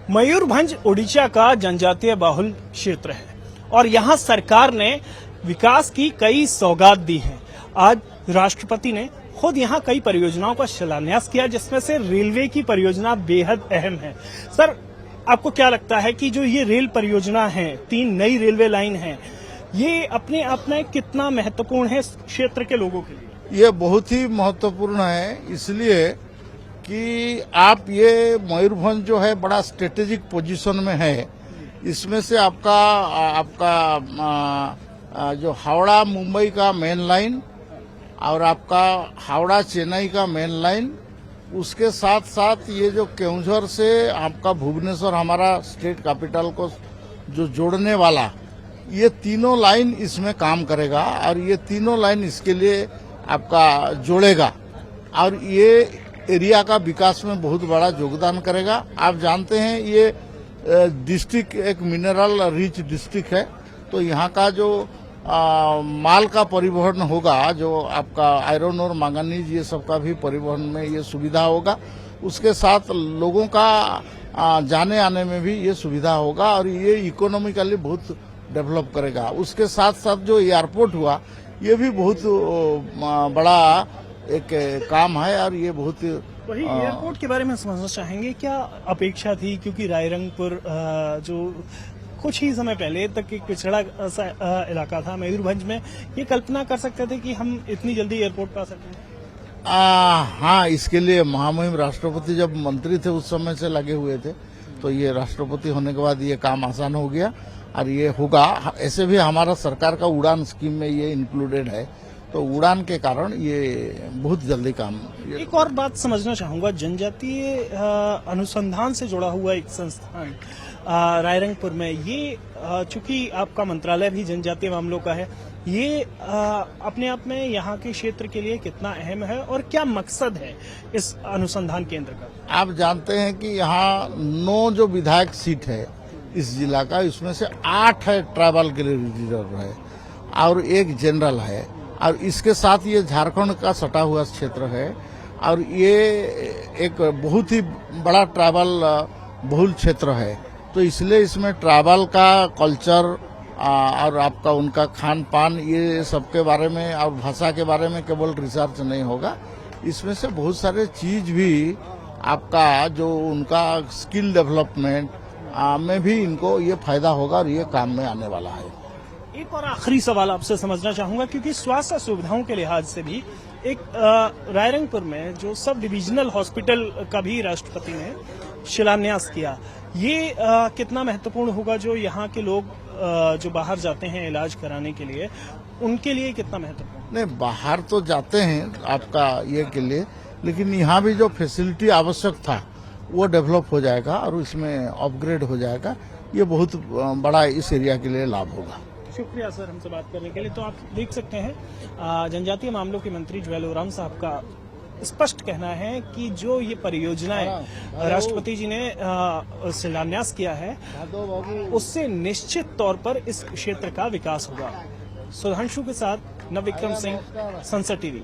मयूरभंज ओडिशा का जनजातीय बाहुल क्षेत्र है और यहाँ सरकार ने विकास की कई सौगात दी है। आज राष्ट्रपति ने खुद यहाँ कई परियोजनाओं का शिलान्यास किया, जिसमें से रेलवे की परियोजना बेहद अहम है। सर, आपको क्या लगता है कि जो ये रेल परियोजना है, 3 नई रेलवे लाइन है, ये अपने आप में कितना महत्वपूर्ण है क्षेत्र के लोगों के लिए? ये बहुत ही महत्वपूर्ण है, इसलिए कि आप ये मयूरभंज जो है बड़ा स्ट्रेटेजिक पोजीशन में है। इसमें से आपका जो हावड़ा मुंबई का मेन लाइन और आपका हावड़ा चेन्नई का मेन लाइन, उसके साथ साथ ये जो केवंझर से आपका भुवनेश्वर हमारा स्टेट कैपिटल को जो जोड़ने वाला, ये तीनों लाइन इसमें काम करेगा और ये तीनों लाइन इसके लिए आपका जोड़ेगा और ये एरिया का विकास में बहुत बड़ा योगदान करेगा। आप जानते हैं ये डिस्ट्रिक्ट एक मिनरल रिच डिस्ट्रिक्ट है, तो यहाँ का जो माल का परिवहन होगा, जो आपका आयरन और मैंगनीज, ये सब का भी परिवहन में ये सुविधा होगा। उसके साथ लोगों का जाने आने में भी ये सुविधा होगा और ये इकोनॉमिकली बहुत डेवलप करेगा। उसके साथ साथ जो एयरपोर्ट हुआ, ये भी बहुत बड़ा एक काम है और ये बहुत वही एयरपोर्ट के बारे में समझना चाहेंगे, क्या अपेक्षा थी? क्योंकि रायरंगपुर जो कुछ ही समय पहले तक एक पिछड़ा सा इलाका था मयूरभंज में, ये कल्पना कर सकते थे कि हम इतनी जल्दी एयरपोर्ट पा सकते हैं? हाँ, इसके लिए महामहिम राष्ट्रपति जब मंत्री थे उस समय से लगे हुए थे, तो ये राष्ट्रपति होने के बाद ये काम आसान हो गया और ये होगा। ऐसे भी हमारा सरकार का उड़ान स्कीम में ये इंक्लूडेड है, तो उड़ान के कारण ये बहुत जल्दी काम। एक और बात समझना चाहूंगा, जनजातीय अनुसंधान से जुड़ा हुआ एक संस्थान रायरंगपुर में, ये चूंकि आपका मंत्रालय भी जनजातीय मामलों का है, ये अपने आप में यहाँ के क्षेत्र के लिए कितना अहम है और क्या मकसद है इस अनुसंधान केंद्र का? आप जानते हैं कि यहाँ 9 जो विधायक सीट है इस जिला का, इसमें से 8 है ट्राइबल के लिए रिजर्व है और 1 जनरल है और इसके साथ ये झारखंड का सटा हुआ क्षेत्र है और ये एक बहुत ही बड़ा ट्राइबल बहुल क्षेत्र है। तो इसलिए इसमें ट्राइबल का कल्चर और आपका उनका खान पान, ये सब के बारे में और भाषा के बारे में केवल रिसर्च नहीं होगा, इसमें से बहुत सारे चीज भी आपका जो उनका स्किल डेवलपमेंट में भी इनको ये फायदा होगा और ये काम में आने वाला है। एक और आखिरी सवाल आपसे समझना चाहूंगा, क्योंकि स्वास्थ्य सुविधाओं के लिहाज से भी एक रायरंगपुर में जो सब डिविजनल हॉस्पिटल का भी राष्ट्रपति ने शिलान्यास किया, ये कितना महत्वपूर्ण होगा? जो यहाँ के लोग जो बाहर जाते हैं इलाज कराने के लिए, उनके लिए कितना महत्वपूर्ण? नहीं, बाहर तो जाते हैं आपका ये के लिए, लेकिन यहाँ भी जो फैसिलिटी आवश्यक था वो डेवलप हो जाएगा और इसमें अपग्रेड हो जाएगा। ये बहुत बड़ा इस एरिया के लिए लाभ होगा। शुक्रिया सर, हमसे बात करने के लिए। तो आप देख सकते हैं जनजातीय मामलों के मंत्री ज्वेल ओराम साहब का स्पष्ट कहना है कि जो ये परियोजनाएं राष्ट्रपति जी ने शिलान्यास किया है, उससे निश्चित तौर पर इस क्षेत्र का विकास होगा। सुधांशु के साथ नवविक्रम सिंह, संसद टीवी।